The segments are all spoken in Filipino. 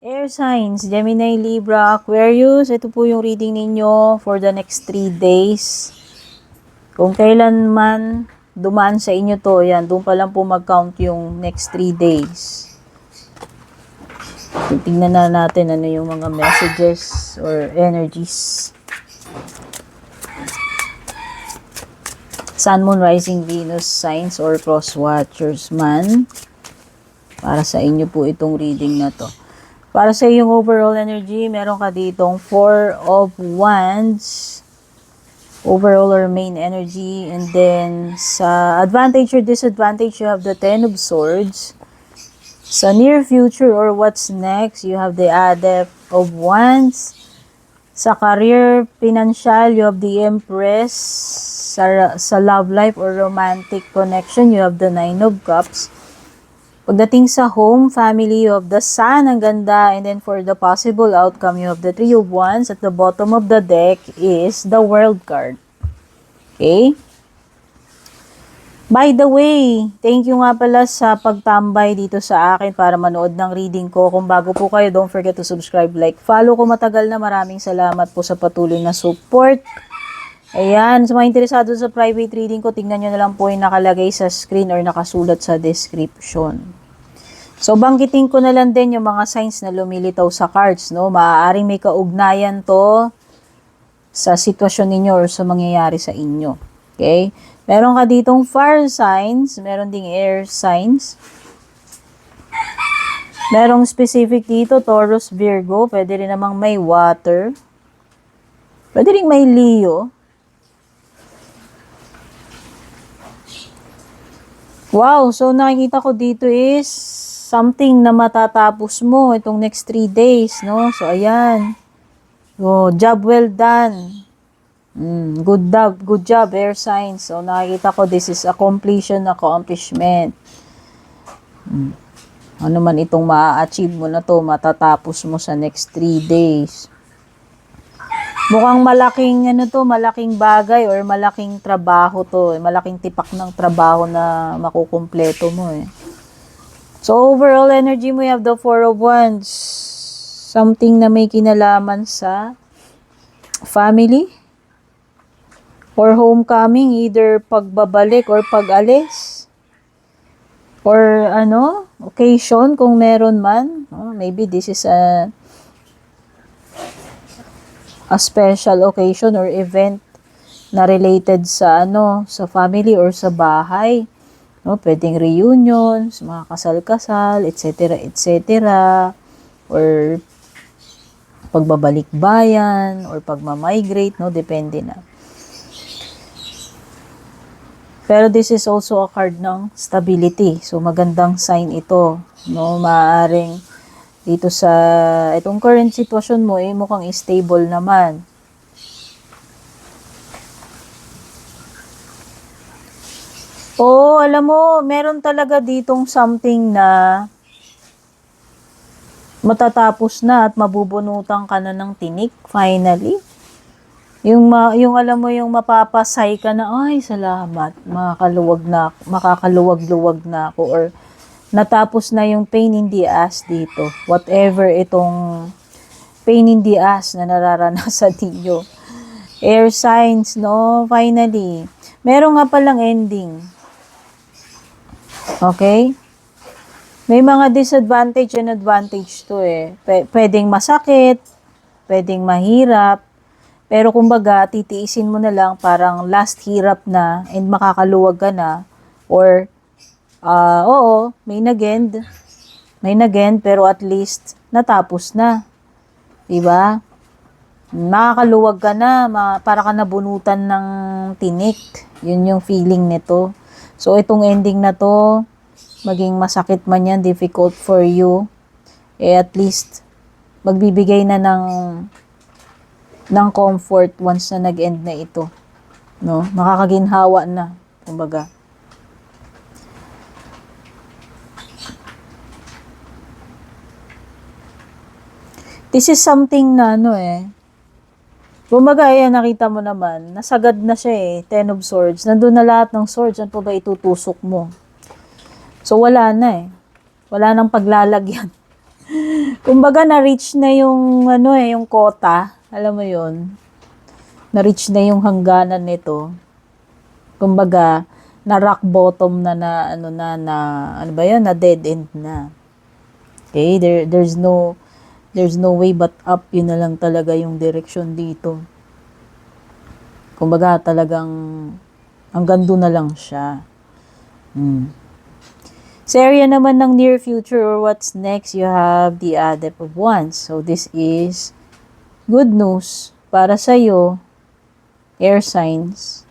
Air signs, Gemini, Libra, Aquarius. Ito po yung reading ninyo for the next 3 days. Kung kailan man dumaan sa inyo to, yan, doon pa lang po mag-count yung next 3 days. Tingnan na natin ano yung mga messages or energies. Sun, Moon, Rising, Venus, signs or cross watchers man. Para sa inyo po itong reading na to. Para sa iyong overall energy, meron ka ditong 4 of Wands. Overall or main energy. And then, sa advantage or disadvantage, you have the 10 of Swords. Sa near future or what's next, you have the Adept of Wands. Sa career, financial, you have the Empress. Sa love life or romantic connection, you have the 9 of Cups. Pagdating sa home, family, you have the Sun, ang ganda. And then for the possible outcome, you have the 3 of Wands. At the bottom of the deck is the World card. Okay? By the way, thank you nga pala sa pagtambay dito sa akin para manood ng reading ko. Kung bago po kayo, don't forget to subscribe, like, follow ko matagal na. Maraming salamat po sa patuloy na support. Ayan, sa mga interesado sa private reading ko, tingnan nyo na lang po yung nakalagay sa screen or nakasulat sa description. So, banggitin ko na lang din yung mga signs na lumilitaw sa cards, no? Maaaring may kaugnayan to sa sitwasyon ninyo or sa mangyayari sa inyo. Okay? Meron ka ditong fire signs, meron ding air signs. Merong specific dito, Taurus, Virgo, pwede rin namang may water. Pwede rin may Leo. Wow, so nakikita ko dito is something na matatapos mo itong next 3 days, no? So, ayan. Oh, job well done. Good job, air signs. So, nakikita ko this is a completion, accomplishment. Ano man itong ma-achieve mo na to, matatapos mo sa next 3 days. Mukhang malaking bagay or malaking trabaho to. Malaking tipak ng trabaho na makukumpleto mo eh. So, overall energy mo, you have the 4 of Wands. Something na may kinalaman sa family or homecoming, either pagbabalik or pag-alis. Or occasion kung meron man. Maybe this is a special occasion or event na related sa sa family or sa bahay. No, pwedeng reunions, mga kasal-kasal, etc., etc. Or pagbabalik bayan or pagmamigrate, no, depende na. Pero this is also a card ng stability. So magandang sign ito, no, maaring dito sa itong current sitwasyon mo, mukhang stable naman. Alam mo, meron talaga ditong something na matatapos na at mabubunutan ka na ng tinik, finally. Yung alam mo, yung mapapasay ka na, ay, salamat, makakaluwag-luwag na ako, or natapos na yung pain in the ass dito. Whatever itong pain in the ass na nararanasan ninyo. Air signs, no? Finally. Meron nga palang ending. Okay? May mga disadvantage and advantage to eh. Pwedeng masakit, pwedeng mahirap, pero kumbaga, titiisin mo na lang parang last hirap na and makakaluwag ka na, or oo, may nag-end, pero at least natapos na. Diba? Makakaluwag ka na, para ka nabunutan ng tinik. Yun yung feeling nito. So, itong ending na to, maging masakit man yan, difficult for you, at least, magbibigay na ng comfort once na nag-end na ito. No? Makakaginhawa na, kumbaga. This is something na kumbaga, ayan, nakita mo naman, nasagad na siya eh, 10 of Swords. Nandun na lahat ng swords, ano pa ba itutusok mo? So, wala na eh. Wala nang paglalagyan. Kumbaga na-reach na yung yung quota. Alam mo 'yon. Na-reach na yung hangganan nito. Kumbaga na rock bottom na ano ba 'yan, na dead end na. Okay, there's no way but up. Yun na lang talaga yung direction dito. Kumbaga talagang hanggang doon na lang siya. Sa area naman ng near future or what's next, you have the Adept of Wands. So this is good news para sa iyo, air signs.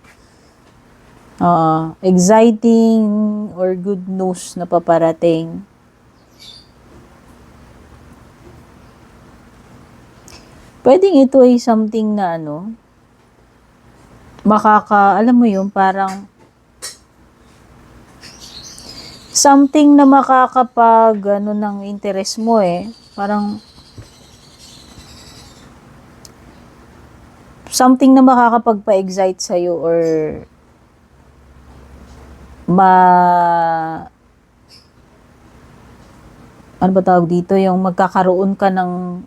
Exciting or good news na paparating. Pwedeng ito ay something na alam mo yun, parang something na makakapag ng interest mo parang something na makakapagpa-excite sa'yo or ano ba tawag dito, yung magkakaroon ka ng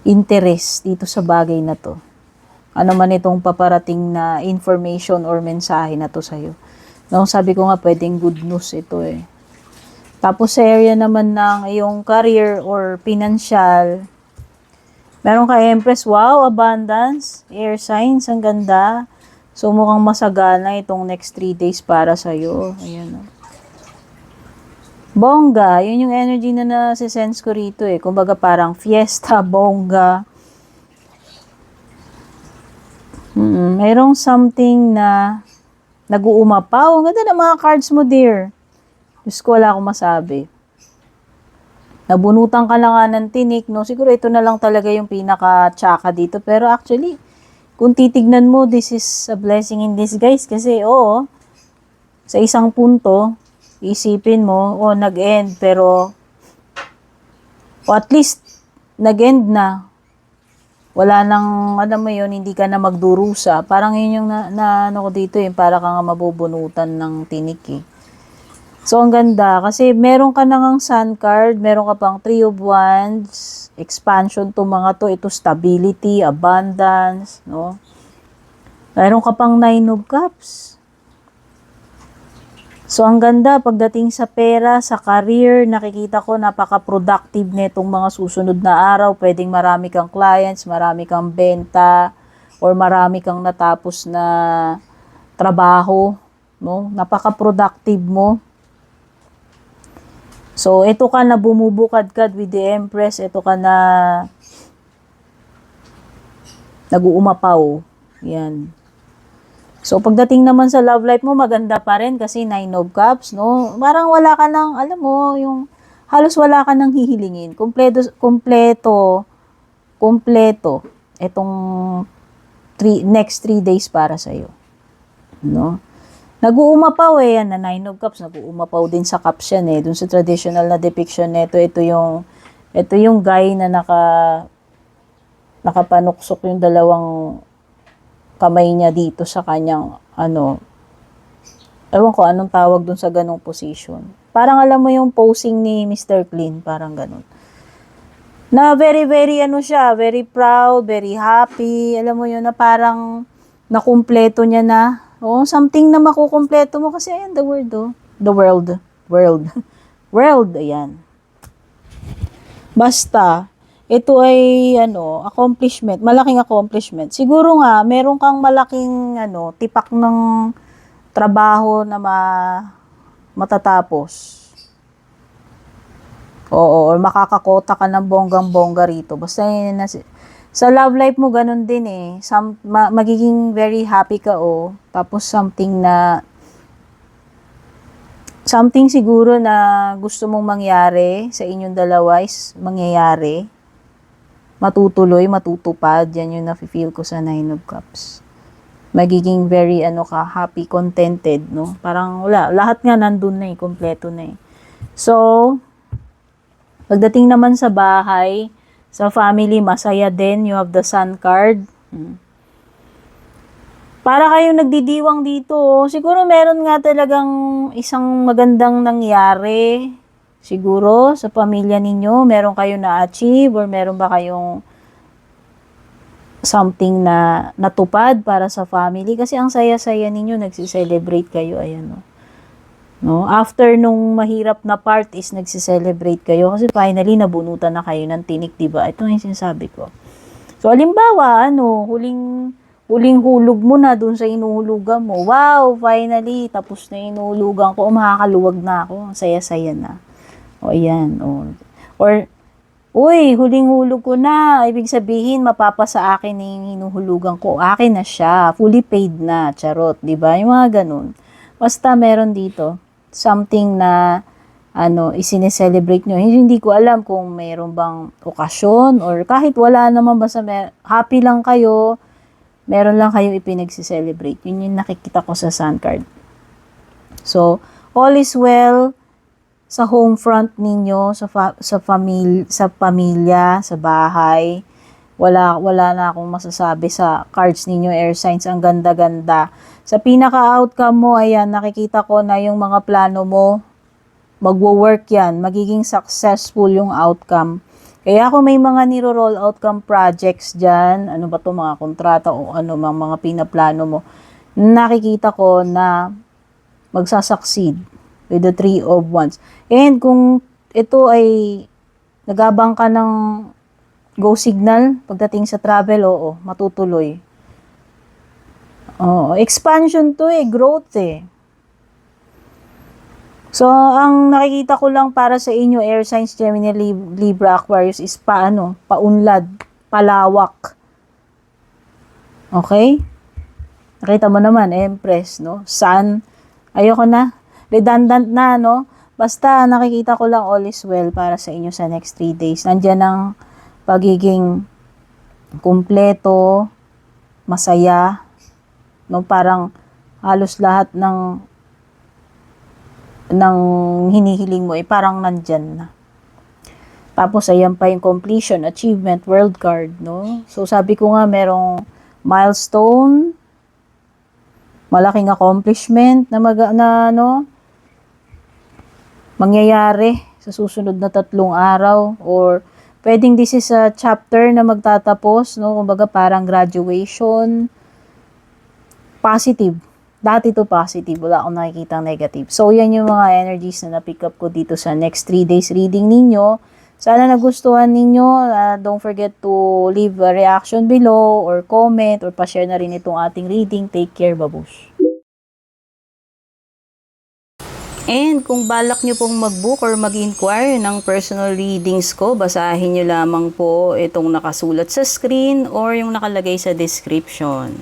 interest dito sa bagay na to. Ano man itong paparating na information or mensahe na to sa'yo. No, sabi ko nga pwedeng good news ito Tapos sa area naman ng iyong career or financial, meron ka Empress, wow, abundance, air signs, ang ganda. So mukhang masagana itong next 3 days para sa'yo. Ayan Bongga, yun yung energy na nasisense ko rito Kumbaga parang fiesta, bongga. Mayroong something na nag-uumapaw. Ang ganda ng mga cards mo, dear. Diyos ko, wala akong masabi. Nabunutan ka na nga ng tinik, no? Siguro ito na lang talaga yung pinaka-tsaka dito. Pero actually, kung titignan mo, this is a blessing in disguise. Kasi, sa isang punto, isipin mo, nag-end. Pero, at least, nag-end na. Wala nang, alam mo yun, hindi ka na magdurusa. Parang yun yung ano ko dito para ka nga mabubunutan ng tinik So, ang ganda. Kasi meron ka nang sun card, meron ka pang 3 of Wands, expansion to mga to, ito stability, abundance, no? Meron ka pang 9 of Cups. So, ang ganda, pagdating sa pera, sa career, nakikita ko napaka-productive netong mga susunod na araw. Pwedeng marami kang clients, marami kang benta, or marami kang natapos na trabaho, no? Napaka-productive mo. So, ito ka na bumubukad-kad with the Empress, ito ka na nag-uumapaw. Yan. So, pagdating naman sa love life mo, maganda pa rin kasi 9 of Cups, no? Parang wala ka nang, alam mo, yung halos wala ka nang hihilingin. Kompleto itong next 3 days para sa'yo. No? Nag-uumapaw yan na 9 of Cups. Nag-uumapaw din sa cups yan Dun sa traditional na depiction nito, ito yung guy na nakapanuksok yung dalawang kamay niya dito sa kanyang ewan ko anong tawag dun sa ganong position. Parang alam mo yung posing ni Mr. Clean, parang ganon. Na very, very siya, very proud, very happy. Alam mo yun na parang nakumpleto niya na. Something na makukumpleto mo kasi ayan, the world. World, ayan. Basta, ito ay accomplishment, malaking accomplishment. Siguro nga meron kang malaking tipak ng trabaho na matatapos. Or makakakota ka ng bonggang-bongga rito. Basta sa love life mo ganun din magiging very happy ka tapos something siguro na gusto mong mangyari sa inyong dalawa is mangyayari. Matutuloy, matutupad. Yan yung nafe-feel ko sa 9 of Cups. Magiging very, happy, contented, no? Parang wala. Lahat nga nandun na kompleto na So, pagdating naman sa bahay, sa family, masaya din. You have the Sun card. Para kayong nagdidiwang dito. Siguro meron nga talagang isang magandang nangyari. Siguro sa pamilya ninyo, meron kayong na-achieve or meron ba kayong something na natupad para sa family? Kasi ang saya-saya ninyo, nagsi-celebrate kayo. Ayan, no? No? After nung mahirap na part is nagsi-celebrate kayo kasi finally nabunutan na kayo ng tinik, diba? Ito yung sinasabi ko. So, halimbawa, huling hulog mo na dun sa inuhulugan mo. Wow, finally, tapos na inuhulugan ko. Makakaluwag na ako. Ang saya-saya na. O, ayan. O. Or, uy, huling hulog ko na. Ibig sabihin, mapapasa akin na yung hinuhulugan ko. Akin na siya. Fully paid na. Charot, diba? Yung mga ganun. Basta meron dito. Something na isineselebrate nyo. Hindi ko alam kung mayroon bang okasyon or kahit wala naman, basta happy lang kayo, meron lang kayo ipinagsiselebrate. Yun yung nakikita ko sa sun card. So, all is well sa home front ninyo, sa pamilya, sa bahay. Wala na akong masasabi sa cards ninyo, air signs. Ang ganda-ganda. Sa pinaka-outcome mo, ayan, nakikita ko na yung mga plano mo, magwo-work yan. Magiging successful yung outcome. Kaya kung may mga niro-roll outcome projects dyan, ano ba to, mga kontrata o mga pinaplano mo, nakikita ko na magsasucceed with the 3 of Wands. And kung ito ay nagabang ka ng go signal pagdating sa travel, oo, matutuloy. Oo, expansion to growth So, ang nakikita ko lang para sa inyo, air signs, Gemini, Libra, Aquarius, is paunlad, palawak. Okay? Nakita mo naman, Empress, no? Sun, ayoko na. Redundant na, no? Basta, nakikita ko lang all is well para sa inyo sa next 3 days. Nandiyan ang pagiging kumpleto, masaya, no? Parang halos lahat ng hinihiling mo, parang nandyan na. Tapos, ayan pa yung completion, achievement, world card, no? So, sabi ko nga, merong milestone, malaking accomplishment mangyayari sa susunod na 3 araw, or pwedeng this is a chapter na magtatapos, no? Kumbaga parang graduation, positive. Dati to positive, wala akong nakikita negative. So, yan yung mga energies na na-pick up ko dito sa next 3 days reading ninyo. Sana nagustuhan ninyo. Don't forget to leave a reaction below or comment or pa-share na rin itong ating reading. Take care, babush. And kung balak nyo pong mag-book or mag-inquire ng personal readings ko, basahin nyo lamang po itong nakasulat sa screen or yung nakalagay sa description.